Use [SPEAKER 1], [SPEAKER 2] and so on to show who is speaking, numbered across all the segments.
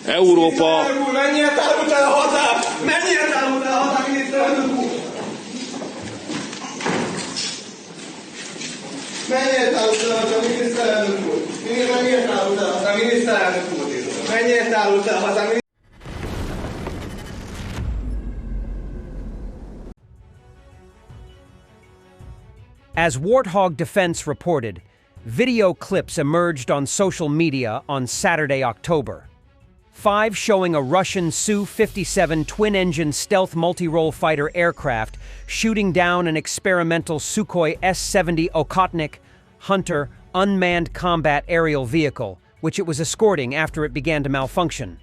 [SPEAKER 1] Európa...
[SPEAKER 2] Mennyire tárult el a határ? Mennyire tárult el a határ, miniszterelnök úr? Mennyire tárult el a határ, miniszterelnök úr? Mennyire tárult el a határ, miniszterelnök úr? Mennyire tárult el a határ,
[SPEAKER 3] As Warthog Defense reported, video clips emerged on social media on Saturday, October. 5 showing a Russian Su-57 twin-engine stealth multi-role fighter aircraft shooting down an experimental Sukhoi S-70 Okhotnik Hunter unmanned combat aerial vehicle, which it was escorting after it began to malfunction.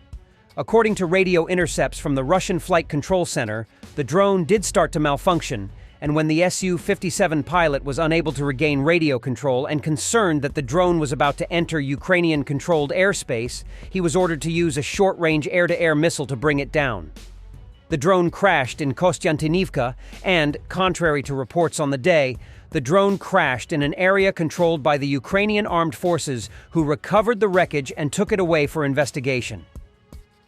[SPEAKER 3] According to radio intercepts from the Russian Flight Control Center, the drone did start to malfunction, and when the Su-57 pilot was unable to regain radio control and concerned that the drone was about to enter Ukrainian-controlled airspace, he was ordered to use a short-range air-to-air missile to bring it down. The drone crashed in Kostiantynivka and, contrary to reports on the day, the drone crashed in an area controlled by the Ukrainian armed forces, who recovered the wreckage and took it away for investigation.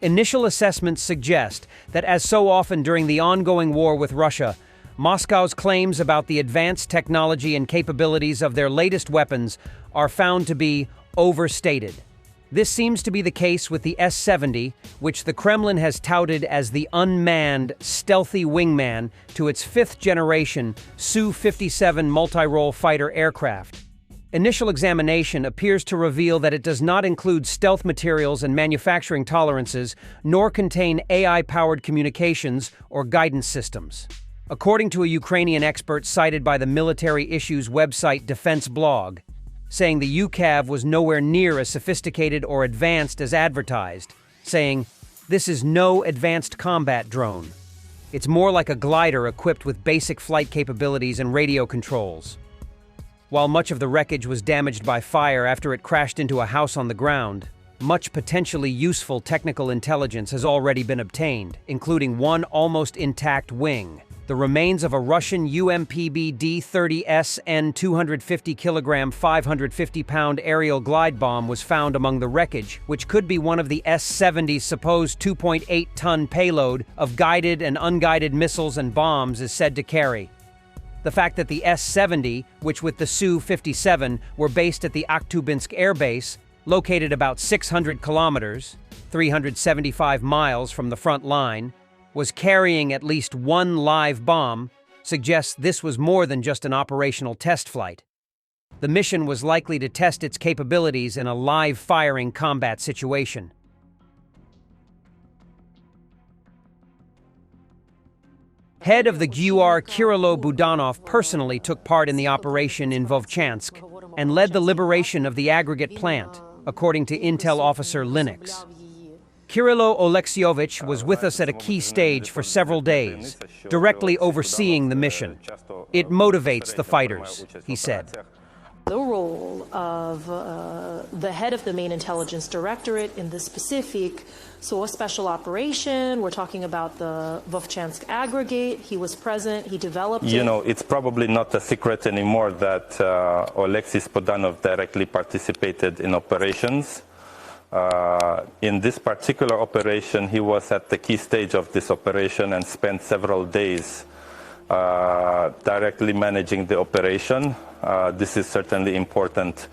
[SPEAKER 3] Initial assessments suggest that, as so often during the ongoing war with Russia, Moscow's claims about the advanced technology and capabilities of their latest weapons are found to be overstated. This seems to be the case with the S-70, which the Kremlin has touted as the unmanned, stealthy wingman to its 5th-generation Su-57 multi-role fighter aircraft. Initial examination appears to reveal that it does not include stealth materials and manufacturing tolerances, nor contain AI-powered communications or guidance systems. According to a Ukrainian expert cited by the military issues website Defense Blog, saying the UCAV was nowhere near as sophisticated or advanced as advertised, saying, "This is no advanced combat drone. It's more like a glider equipped with basic flight capabilities and radio controls." While much of the wreckage was damaged by fire after it crashed into a house on the ground, much potentially useful technical intelligence has already been obtained, including one almost intact wing. The remains of a Russian UMPB D-30S N 250 kg 550-pound aerial glide bomb was found among the wreckage, which could be one of the S-70's supposed 2.8-ton payload of guided and unguided missiles and bombs is said to carry. The fact that the S-70, which with the Su-57 were based at the Akhtubinsk Air Base, located about 600 kilometers, 375 miles from the front line, was carrying at least one live bomb, suggests this was more than just an operational test flight. The mission was likely to test its capabilities in a live-firing combat situation. Head of the GUR Kirilo Budanov personally took part in the operation in Vovchansk and led the liberation of the aggregate plant, according to Intel officer Linux. Kirilo Oleksievich was with us at a key stage for several days, directly overseeing the mission. "It motivates the fighters," he said.
[SPEAKER 4] The role of the head of the main intelligence directorate in this specific, so a special operation, we're talking about the Vovchansk aggregate, he was present, he developed it.
[SPEAKER 5] You know, it's probably not a secret anymore that Oleksiy Budanov directly participated in operations. In this particular operation, he was at the key stage of this operation and spent several days directly managing the operation. This is certainly important.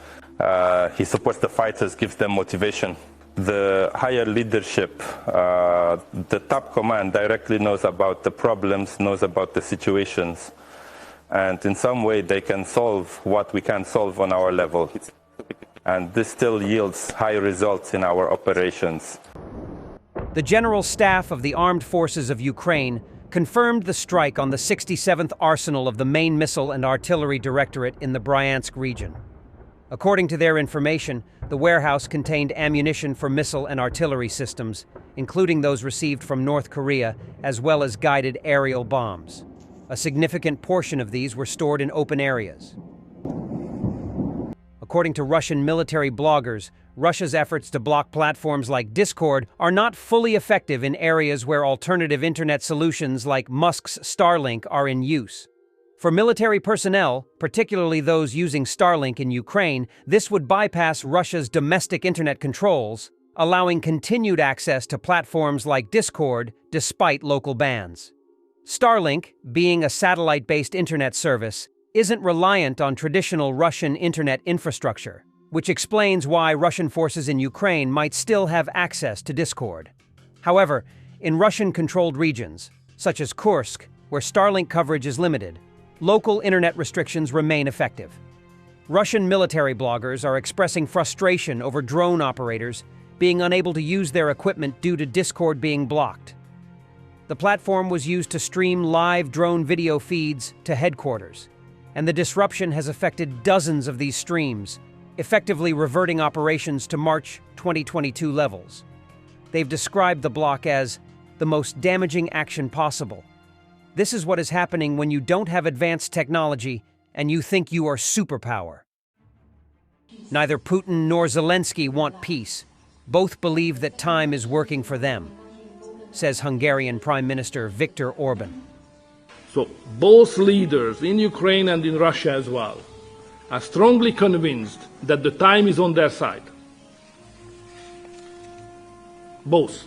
[SPEAKER 5] He supports the fighters, gives them motivation. The higher leadership, the top command directly knows about the problems, knows about the situations, and in some way they can solve what we can solve on our level. And this still yields high results in our operations.
[SPEAKER 3] The General Staff of the Armed Forces of Ukraine confirmed the strike on the 67th Arsenal of the Main Missile and Artillery Directorate in the Bryansk region. According to their information, the warehouse contained ammunition for missile and artillery systems, including those received from North Korea, as well as guided aerial bombs. A significant portion of these were stored in open areas. According to Russian military bloggers, Russia's efforts to block platforms like Discord are not fully effective in areas where alternative internet solutions like Musk's Starlink are in use. For military personnel, particularly those using Starlink in Ukraine, this would bypass Russia's domestic internet controls, allowing continued access to platforms like Discord despite local bans. Starlink, being a satellite-based internet service, isn't reliant on traditional Russian internet infrastructure, which explains why Russian forces in Ukraine might still have access to Discord. However, in Russian-controlled regions, such as Kursk, where Starlink coverage is limited, local internet restrictions remain effective. Russian military bloggers are expressing frustration over drone operators being unable to use their equipment due to Discord being blocked. The platform was used to stream live drone video feeds to headquarters, and the disruption has affected dozens of these streams, effectively reverting operations to March 2022 levels. They've described the block as the most damaging action possible. This is what is happening when you don't have advanced technology and you think you are superpower. Neither Putin nor Zelensky want peace. Both believe that time is working for them, says Hungarian Prime Minister Viktor Orban.
[SPEAKER 1] So both leaders in Ukraine and in Russia as well are strongly convinced that the time is on their side. Both.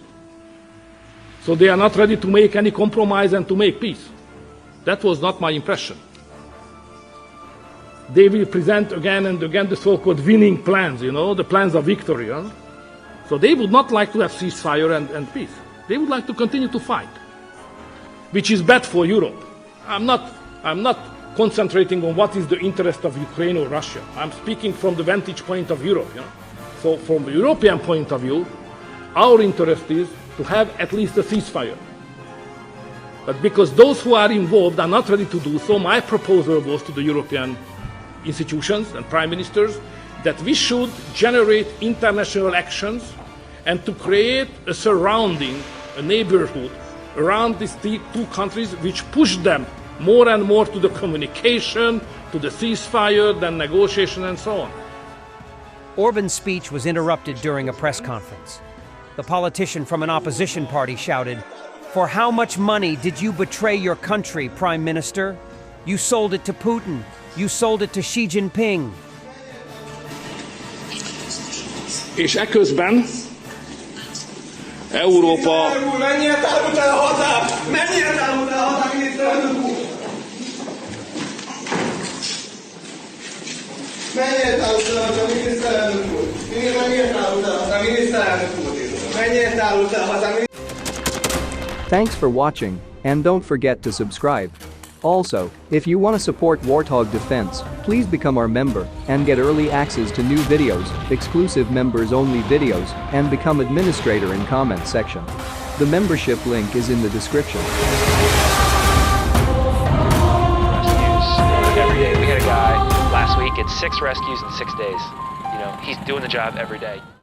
[SPEAKER 1] So they are not ready to make any compromise and to make peace. That was not my impression. They will present again and again the so-called winning plans, the plans of victory. So they would not like to have ceasefire and peace. They would like to continue to fight, which is bad for Europe. I'm not concentrating on what is the interest of Ukraine or Russia. I'm speaking from the vantage point of Europe. So from the European point of view, our interest is to have at least a ceasefire. But because those who are involved are not ready to do so, my proposal was to the European institutions and prime ministers that we should generate international actions and to create a surrounding, a neighborhood around these two countries which push them more and more to the communication, to the ceasefire, then negotiation and so on.
[SPEAKER 3] Orban's speech was interrupted during a press conference. The politician from an opposition party shouted, "For how much money did you betray your country, Prime Minister? You sold it to Putin. You sold it to Xi Jinping."
[SPEAKER 1] És eközben Európa...
[SPEAKER 2] Mennyire távol el a határ? Mennyire távol el a határ, miniszterelnök úr? Mennyire távol el a határ, miniszterelnök úr? Mennyire távol el a határ, miniszterelnök úr? Mennyire távol el a határ?
[SPEAKER 6] Thanks for watching, and don't forget to subscribe. Also, if you want to support Warthog Defense, please become our member and get early access to new videos, exclusive members-only videos, and become administrator in comment section. The membership link is in the description.
[SPEAKER 7] Rescues every day. We had a guy last week, it's 6 rescues in 6 days. He's doing the job every day.